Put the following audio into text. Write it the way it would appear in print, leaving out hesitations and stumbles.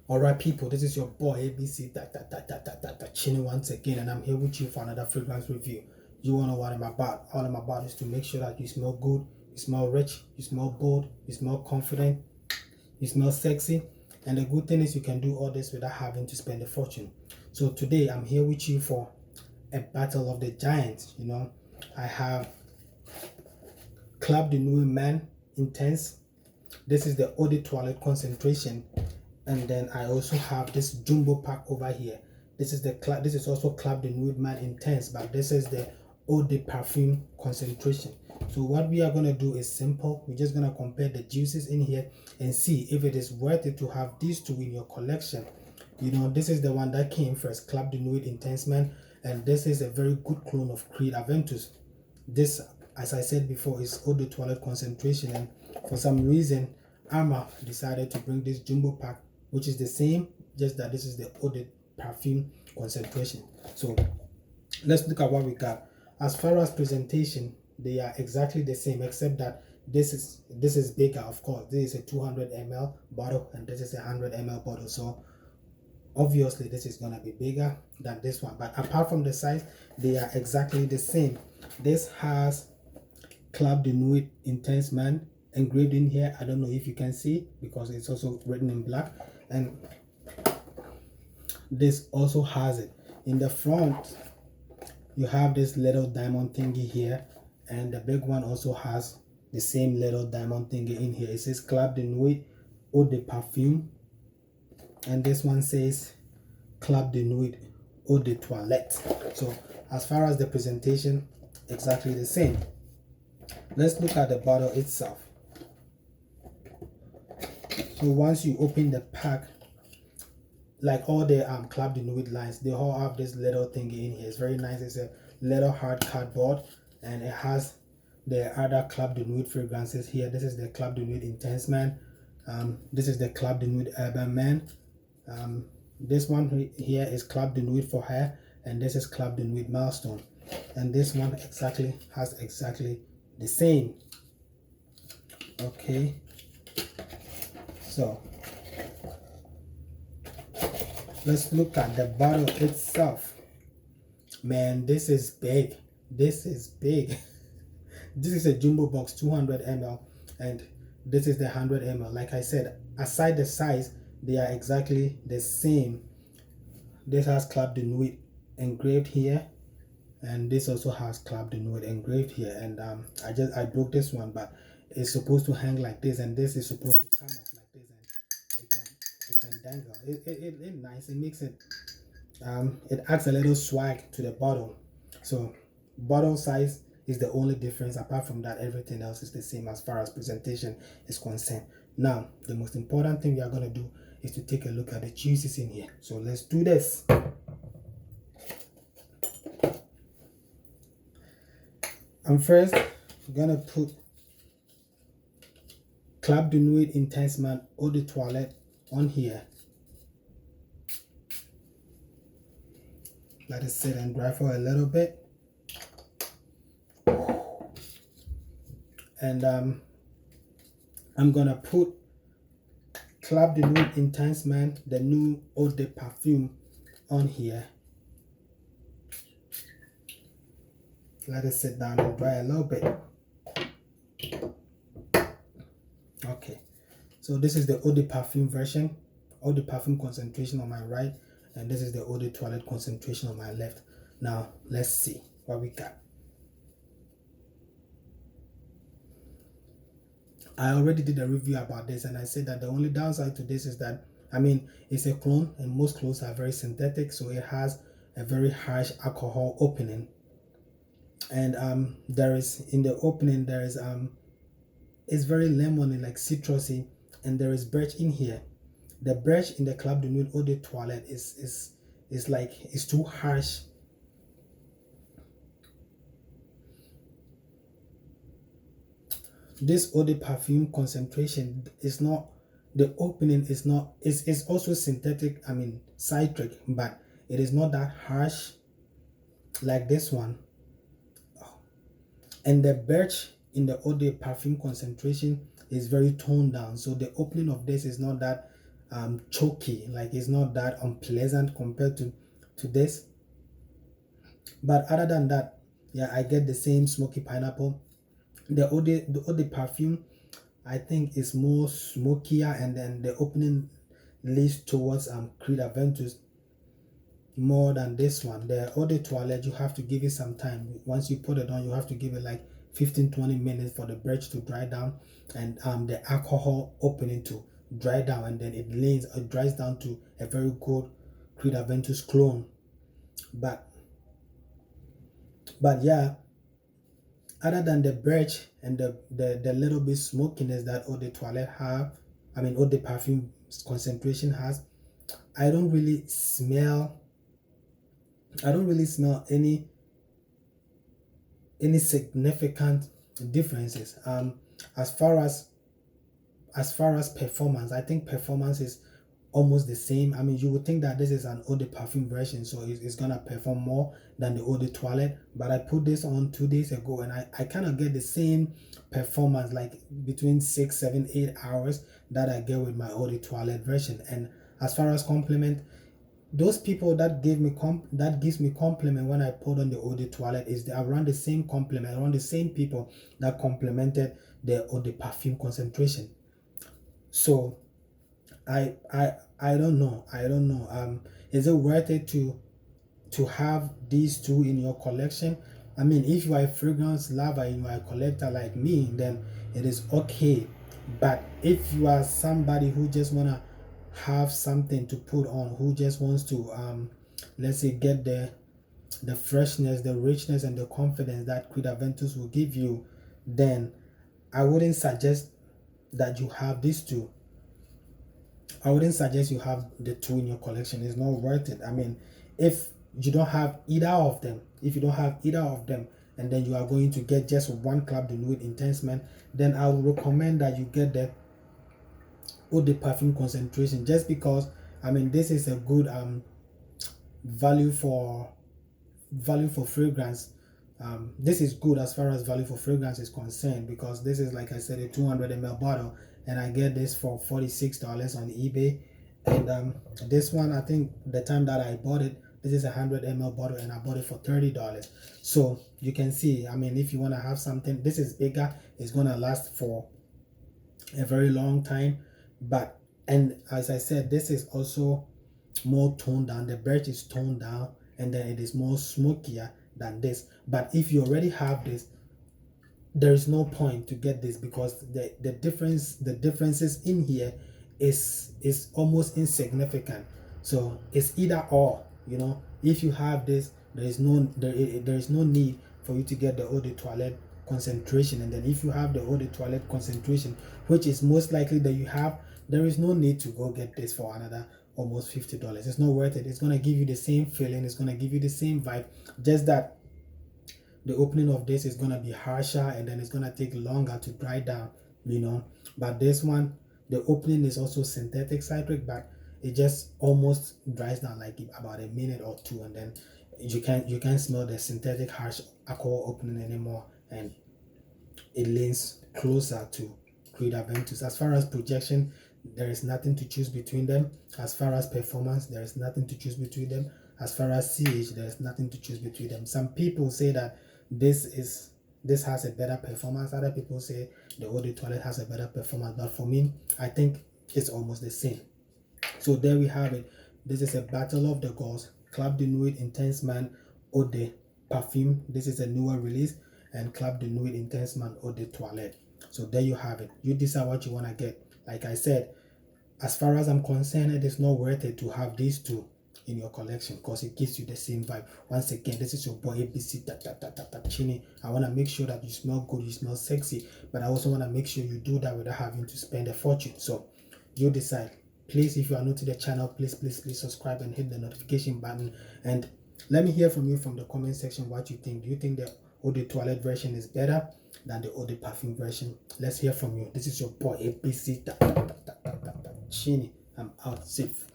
Alright people, this is your boy ABC Chini once again, and I'm here with you for another fragrance review. You wanna know what I'm about? All I'm about is to make sure that you smell good, you smell rich, you smell bold, you smell confident, you smell sexy. And the good thing is you can do all this without having to spend a fortune. So today I'm here with you for a battle of the giants. You know, I have Club de Nuit Man Intense. This is the Eau de Toilette concentration. And then I also have this jumbo pack over here. This is also Club de Nuit Man Intense, but this is the Eau de Parfum concentration. So what we are going to do is simple. We're just going to compare the juices in here and see if it is worth it to have these two in your collection. You know, this is the one that came first, Club de Nuit Intense Man, and this is a very good clone of Creed Aventus. This, as I said before, is Eau de Toilette concentration, and for some reason Armaf decided to bring this jumbo pack, which is the same, just that this is the Eau de Parfum concentration. So let's look at what we got. As far as presentation, they are exactly the same, except that this is bigger. Of course, this is a 200 ml bottle and this is a 100 ml bottle, so obviously this is gonna be bigger than this one. But apart from the size, they are exactly the same. This has Club de Nuit Intense Man engraved in here. I don't know if you can see because it's also written in black, and this also has it in the front. You have this little diamond thingy here, and the big one also has the same little diamond thingy in here. It says Club de Nuit Eau de Parfum, and this one says Club de Nuit Eau de Toilette. So as far as the presentation, exactly the same. Let's look at the bottle itself. So once you open the pack, like all the Club de Nuit lines, they all have this little thingy in here. It's very nice. It's a little hard cardboard, and it has the other Club de Nuit fragrances here. This is the Club de Nuit Intense Man. This is the Club de Nuit Urban Man. This one here is Club de Nuit for Hair, and this is Club de Nuit Milestone. And this one has exactly the same. Okay, so let's look at the bottle itself. Man, this is big. This is big. This is a jumbo box, 200 ml, and this is the 100 ml. Like I said, aside the size, they are exactly the same. This has Club de Nuit engraved here, and this also has Club de Nuit engraved here. And I broke this one, but it's supposed to hang like this, and this is supposed to come off like this, and it can dangle. It's nice. It makes it it adds a little swag to the bottle. So bottle size is the only difference. Apart from that, everything else is the same as far as presentation is concerned. Now the most important thing we are going to do is to take a look at the juices in here. So let's do this. I'm first gonna put Club de Nuit Intense Man Eau de Toilette on here. Let it sit and dry for a little bit. And I'm gonna put Club de Nuit Intense Man, the new Eau de Parfum, on here. Let it sit down and dry a little bit. Okay, so this is the Eau de Parfum version, Eau de Parfum concentration on my right, and this is the Eau de Toilette concentration on my left. Now let's see what we got. I already did a review about this, and I said that the only downside to this is that, I mean, it's a clone, and most clones are very synthetic, so it has a very harsh alcohol opening. And there is, in the opening, there is it's very lemony, like citrusy, and there is birch in here. The birch in the Club de Nuit Eau de Toilette is like, it's too harsh. This Eau de Parfum concentration is not, the opening is not, it's also synthetic, I mean citric, but it is not that harsh like this one. And the birch in the Eau de Parfum concentration is very toned down, so the opening of this is not that choky, like it's not that unpleasant compared to this. But other than that, yeah, I get the same smoky pineapple. The eau de perfume, I think, is more smokier, and then the opening leads towards Creed Aventus more than this one. The eau de toilette, you have to give it some time. Once you put it on, you have to give it like 15-20 minutes for the birch to dry down, and the alcohol opening to dry down, and then it dries down to a very good Creed Aventus clone. But yeah, other than the birch and the little bit smokiness that eau de toilette have, I mean eau de perfume concentration has, I don't really smell any significant differences. As far as performance, I think performance is almost the same. I mean, you would think that this is an eau de perfume version, so it's gonna perform more than the eau de toilette. But I put this on 2 days ago, and I kind of get the same performance, like between 6, 7, 8 hours that I get with my eau de toilette version. And as far as compliment, those people that gives me compliment when I put on the eau de toilette is around the same compliment, around the same people that complimented the eau de perfume concentration. So I don't know. Is it worth it to have these two in your collection? I mean, if you are a fragrance lover and you are a collector like me, then it is okay. But if you are somebody who just wanna have something to put on, who just wants to let's say get the freshness, the richness, and the confidence that Creed Aventus will give you, then I wouldn't suggest that you have these two. I wouldn't suggest you have the two in your collection. It's not worth it. I mean, if you don't have either of them, and then you are going to get just one Club de Nuit Intense Man, then I would recommend that you get the eau de perfume concentration, just because, I mean, this is a good value for fragrance. This is good as far as value for fragrance is concerned, because this is, like I said, a 200 ml bottle, and I get this for $46 on eBay. And this one, I think the time that I bought it, this is a 100 ml bottle, and I bought it for $30. So you can see, I mean, if you want to have something, this is bigger, it's going to last for a very long time. But, and as I said, this is also more toned down. The birch is toned down, and then it is more smokier than this. But if you already have this, there is no point to get this, because the differences in here is almost insignificant. So it's either or, you know. If you have this, there is no need for you to get the eau de toilette concentration. And then if you have the eau de toilette concentration, which is most likely that you have, there is no need to go get this for another almost $50. It's not worth it. It's going to give you the same feeling, it's going to give you the same vibe, just that the opening of this is going to be harsher, and then it's going to take longer to dry down, you know. But this one, the opening is also synthetic citric, but it just almost dries down like about a minute or two, and then you can't smell the synthetic harsh alcohol opening anymore, and it leans closer to Creed Aventus. As far as projection, there is nothing to choose between them. As far as performance, there is nothing to choose between them. As far as CH, there is nothing to choose between them. Some people say that this has a better performance. Other people say the eau de toilette has a better performance. But for me, I think it's almost the same. So there we have it. This is a battle of the gods. Club de Nuit Intense Man eau de perfume. This is a newer release. And Club de Nuit Intense Man eau de toilette. So there you have it. You decide what you want to get. Like I said, as far as I'm concerned, it is not worth it to have these two in your collection, because it gives you the same vibe. Once again, this is your boy ABC Chini. I want to make sure that you smell good, you smell sexy, but I also want to make sure you do that without having to spend a fortune. So you decide. Please, if you are new to the channel, please subscribe and hit the notification button, and let me hear from you from the comment section what you think. Do you think the eau de toilette version is better than the eau de perfume version? Let's hear from you. This is your boy ABC Chini. I'm out. Safe.